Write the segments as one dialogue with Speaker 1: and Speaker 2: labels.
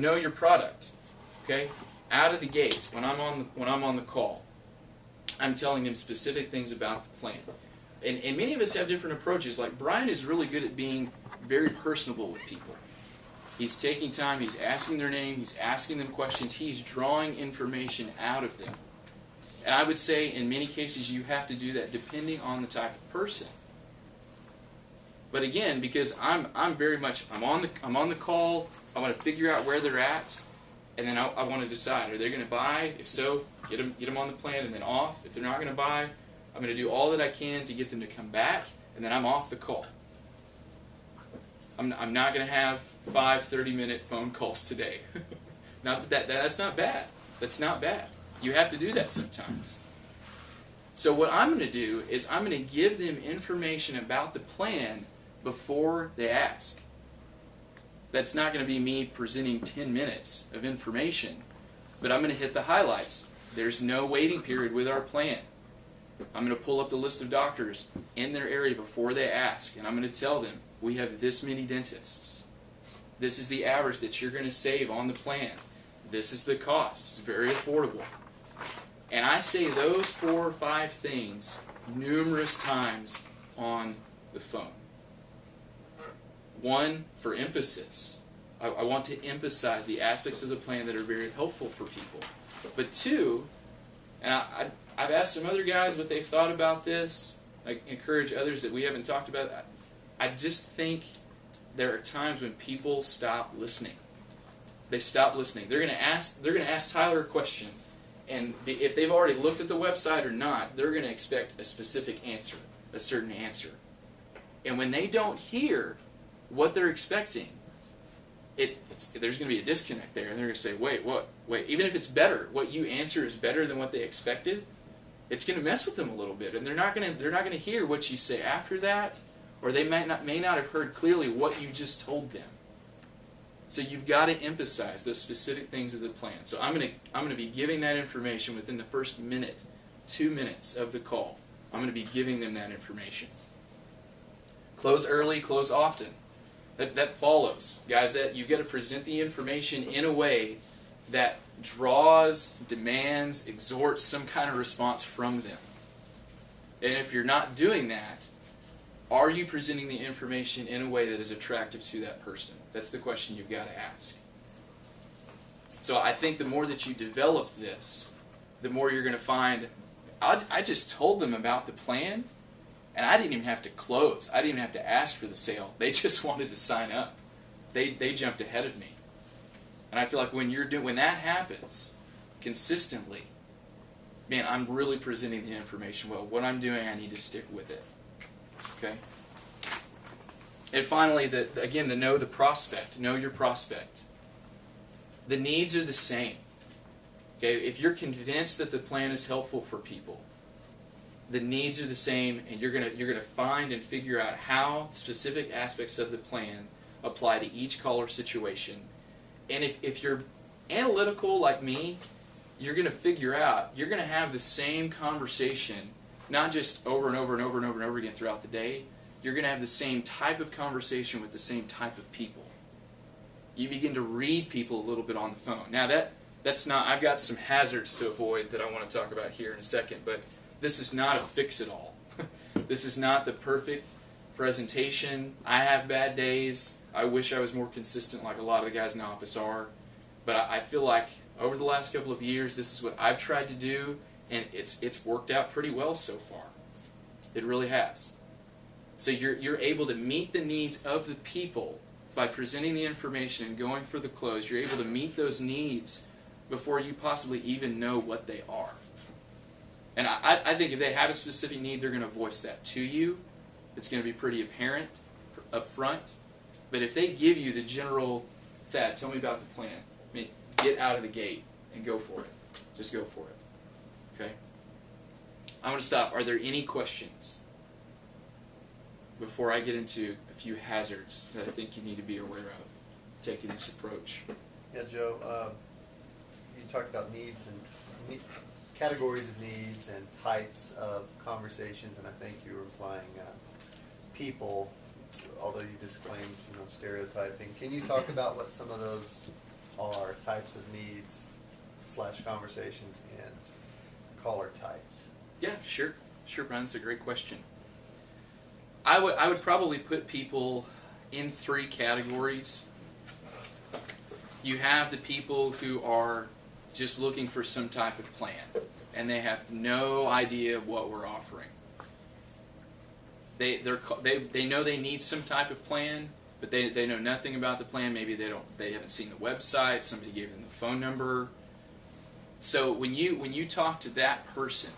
Speaker 1: know your product. Okay, out of the gate when I'm on the call, I'm telling them specific things about the plan. And many of us have different approaches. Like Brian is really good at being very personable with people. He's taking time, he's asking their name, he's asking them questions, he's drawing information out of them. And I would say in many cases you have to do that depending on the type of person. But again, because I'm on the call, I want to figure out where they're at, and then I want to decide, are they going to buy? If so, get them on the plan and then off. If they're not going to buy, I'm going to do all that I can to get them to come back, and then I'm off the call. I'm not going to have 5 30-minute phone calls today. Not that's not bad. That's not bad. You have to do that sometimes. So what I'm going to do is I'm going to give them information about the plan before they ask. That's not going to be me presenting 10 minutes of information, but I'm going to hit the highlights. There's no waiting period with our plan. I'm going to pull up the list of doctors in their area before they ask, and I'm going to tell them, we have this many dentists. This is the average that you're going to save on the plan. This is the cost. It's very affordable. And I say those 4 or 5 things numerous times on the phone. 1, for emphasis. I want to emphasize the aspects of the plan that are very helpful for people. But 2, and I've asked some other guys what they've thought about this. I encourage others that we haven't talked about. I just think there are times when people stop listening. They stop listening. They're going to ask Tyler a question, and if they've already looked at the website or not, they're going to expect a specific answer, a certain answer. And when they don't hear what they're expecting, there's going to be a disconnect there, and they're going to say, wait, what? Wait, even if it's better, what you answer is better than what they expected, it's going to mess with them a little bit, and they're not going to hear what you say after that, or they may not have heard clearly what you just told them. So you've got to emphasize those specific things of the plan. So I'm going to be giving that information within the first minute, 2 minutes of the call. I'm going to be giving them that information. Close early, close often. That follows, guys. That you've got to present the information in a way that draws, demands, exhorts some kind of response from them. And if you're not doing that, are you presenting the information in a way that is attractive to that person? That's the question you've got to ask. So I think the more that you develop this, the more you're going to find, I just told them about the plan, and I didn't even have to close. I didn't even have to ask for the sale. They just wanted to sign up. They jumped ahead of me. And I feel like when that happens consistently, man, I'm really presenting the information well. What I'm doing, I need to stick with it. Okay? And finally, again, know the prospect. Know your prospect. The needs are the same. Okay? If you're convinced that the plan is helpful for people, the needs are the same, and you're gonna find and figure out how specific aspects of the plan apply to each caller situation. And if you're analytical like me, you're gonna figure out, you're gonna have the same conversation, not just over and over and over and over and over again throughout the day. You're going to have the same type of conversation with the same type of people. You begin to read people a little bit on the phone. Now that's not, I've got some hazards to avoid that I want to talk about here in a second, but this is not a fix-it-all. This is not the perfect presentation. I have bad days. I wish I was more consistent like a lot of the guys in the office are. But I feel like over the last couple of years, this is what I've tried to do, and it's worked out pretty well so far. It really has. So you're able to meet the needs of the people by presenting the information and going for the close. You're able to meet those needs before you possibly even know what they are. And I think if they have a specific need, they're going to voice that to you. It's going to be pretty apparent up front. But if they give you the general, Thad, tell me about the plan. I mean, get out of the gate and go for it. Just go for it. Okay? I'm going to stop. Are there any questions before I get into a few hazards that I think you need to be aware of taking this approach?
Speaker 2: Yeah, Joe, you talked about needs and categories of needs and types of conversations, and I think you were implying people, although you disclaimed stereotyping. Can you talk about what some of those are? types of needs / conversations and caller types?
Speaker 1: Yeah, sure, Brian. That's a great question. I would probably put people in 3 categories. You have the people who are just looking for some type of plan, and they have no idea what we're offering. They know they need some type of plan, but they know nothing about the plan. Maybe they haven't seen the website. Somebody gave them the phone number. So when you talk to that person,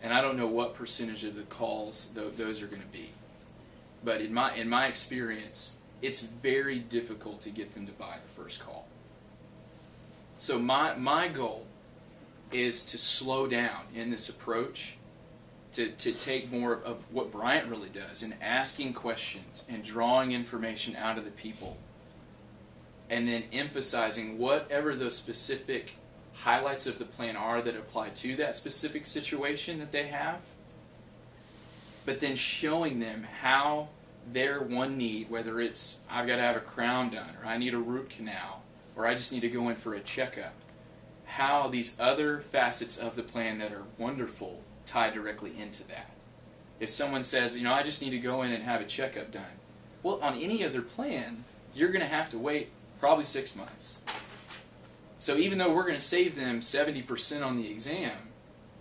Speaker 1: and I don't know what percentage of the calls those are going to be, but in my experience, it's very difficult to get them to buy the first call. So my goal is to slow down in this approach, to take more of what Bryant really does in asking questions and drawing information out of the people, and then emphasizing whatever those specific highlights of the plan are that apply to that specific situation that they have, but then showing them how their one need, whether it's I've got to have a crown done, or I need a root canal, or I just need to go in for a checkup, how these other facets of the plan that are wonderful tie directly into that. If someone says, I just need to go in and have a checkup done, well, on any other plan, you're going to have to wait probably 6 months. So even though we're going to save them 70% on the exam,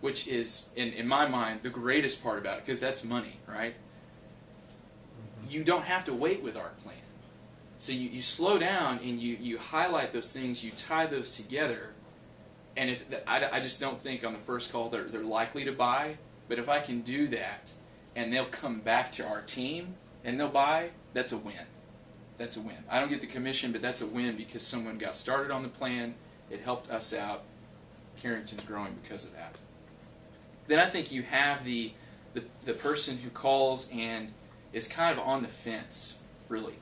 Speaker 1: which is, in my mind, the greatest part about it, because that's money, right? You don't have to wait with our plan. So you slow down and you highlight those things, you tie those together, and I just don't think on the first call they're likely to buy, but if I can do that and they'll come back to our team and they'll buy, that's a win. That's a win. I don't get the commission, but that's a win because someone got started on the plan, it helped us out, Carrington's growing because of that. Then I think you have the person who calls and is kind of on the fence, really.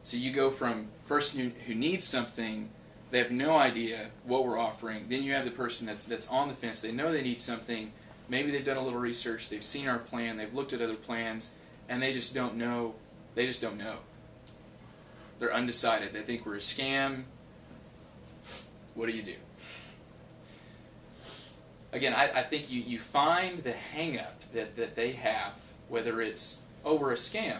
Speaker 1: So you go from person who needs something, they have no idea what we're offering. Then you have the person that's on the fence. They know they need something. Maybe they've done a little research. They've seen our plan. They've looked at other plans, and they just don't know. They just don't know. They're undecided. They think we're a scam. What do you do? Again, I think you find the hang-up that they have, whether it's, oh, we're a scam.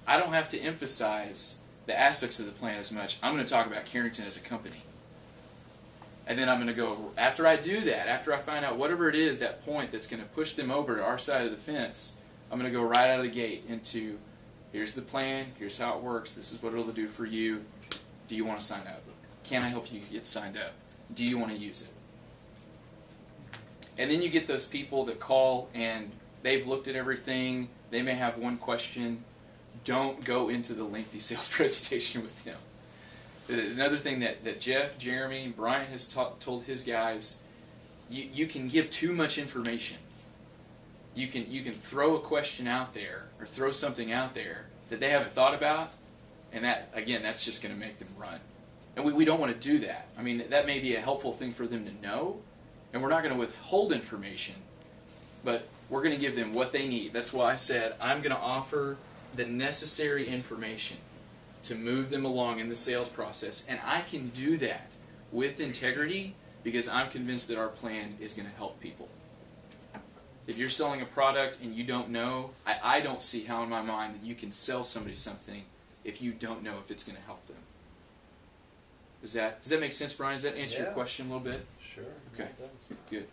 Speaker 1: I don't have to emphasize the aspects of the plan as much. I'm going to talk about Carrington as a company. And then I'm going to go, after I do that, after I find out whatever it is, that point that's going to push them over to our side of the fence, I'm going to go right out of the gate into, here's the plan, here's how it works, this is what it'll do for you. Do you want to sign up? Can I help you get signed up? Do you want to use it? And then you get those people that call and they've looked at everything, they may have one question. Don't go into the lengthy sales presentation with them. Another thing that Jeff, Jeremy, Brian has told his guys, you can give too much information. You can throw a question out there or throw something out there that they haven't thought about, and that's just going to make them run. And we don't want to do that. I mean, that may be a helpful thing for them to know, and we're not going to withhold information, but we're going to give them what they need. That's why I said I'm going to offer the necessary information to move them along in the sales process, and I can do that with integrity because I'm convinced that our plan is going to help people. If you're selling a product and you don't know, I don't see how in my mind that you can sell somebody something if you don't know if it's going to help them. Does that make sense, Brian? Does that answer your question a little bit?
Speaker 2: Sure.
Speaker 1: Okay. Good.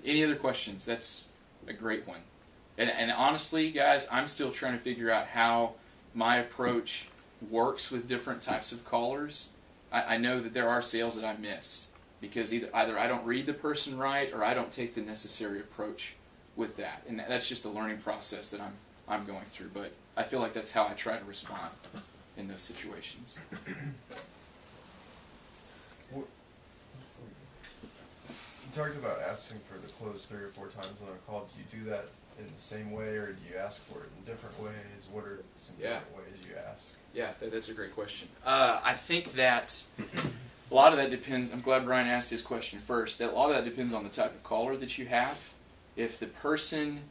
Speaker 1: Any other questions? That's a great one. And honestly, guys, I'm still trying to figure out how my approach works with different types of callers. I know that there are sales that I miss because either I don't read the person right or I don't take the necessary approach with that. And that's just a learning process that I'm going through. But I feel like that's how I try to respond in those situations.
Speaker 3: You talked about asking for the close 3 or 4 times on a call. Do you do that in the same way, or do you ask for it in different ways? What are some different ways you ask?
Speaker 1: Yeah, that's a great question. I think that a lot of that depends. I'm glad Brian asked his question first. That a lot of that depends on the type of caller that you have. If the person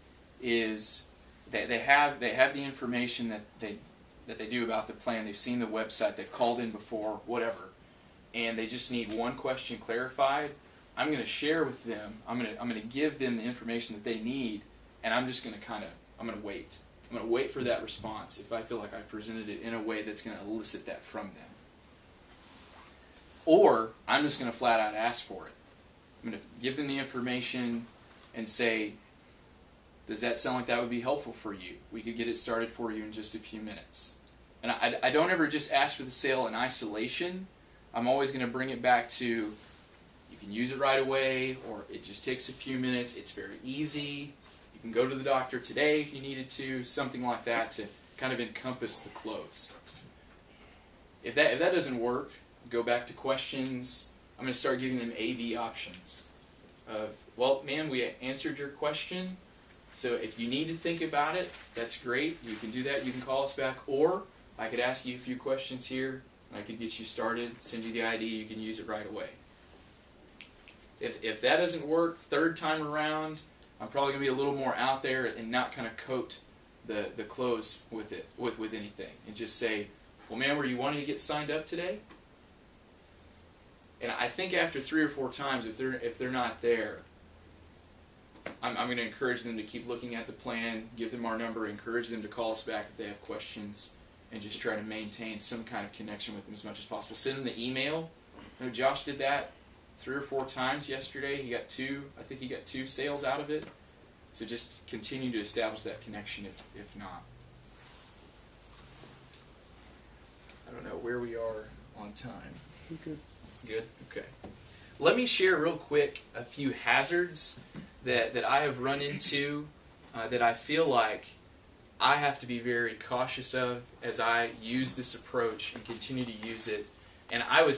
Speaker 1: is they have the information that they do about the plan, they've seen the website, they've called in before, whatever. and they just need one question clarified, I'm going to share with them. I'm going to give them the information that they need, and I'm just going to I'm going to wait. I'm going to wait for that response if I feel like I presented it in a way that's going to elicit that from them. Or I'm just going to flat out ask for it. I'm going to give them the information and say, does that sound like that would be helpful for you? We could get it started for you in just a few minutes. And I don't ever just ask for the sale in isolation. I'm always going to bring it back to, you can use it right away, or it just takes a few minutes. It's very easy. You can go to the doctor today if you needed to, something like that to kind of encompass the close. If that doesn't work, go back to questions. I'm going to start giving them A/B options. Well, ma'am, we answered your question. So if you need to think about it, that's great. You can do that. You can call us back. Or I could ask you a few questions here, and I could get you started, send you the ID. You can use it right away. If that doesn't work, third time around, I'm probably going to be a little more out there and not kind of coat the close with it, with anything. And just say, well, ma'am, were you wanting to get signed up today? And I think after 3 or 4 times, if they're not there, I'm going to encourage them to keep looking at the plan, give them our number, encourage them to call us back if they have questions, and just try to maintain some kind of connection with them as much as possible. Send them the email. I know Josh did that 3 or 4 times yesterday. I think he got 2 sales out of it. So just continue to establish that connection if not. I don't know where we are on time.
Speaker 4: Good.
Speaker 1: Good? Okay. Let me share real quick a few hazards that I have run into that I feel like I have to be very cautious of as I use this approach and continue to use it. And I would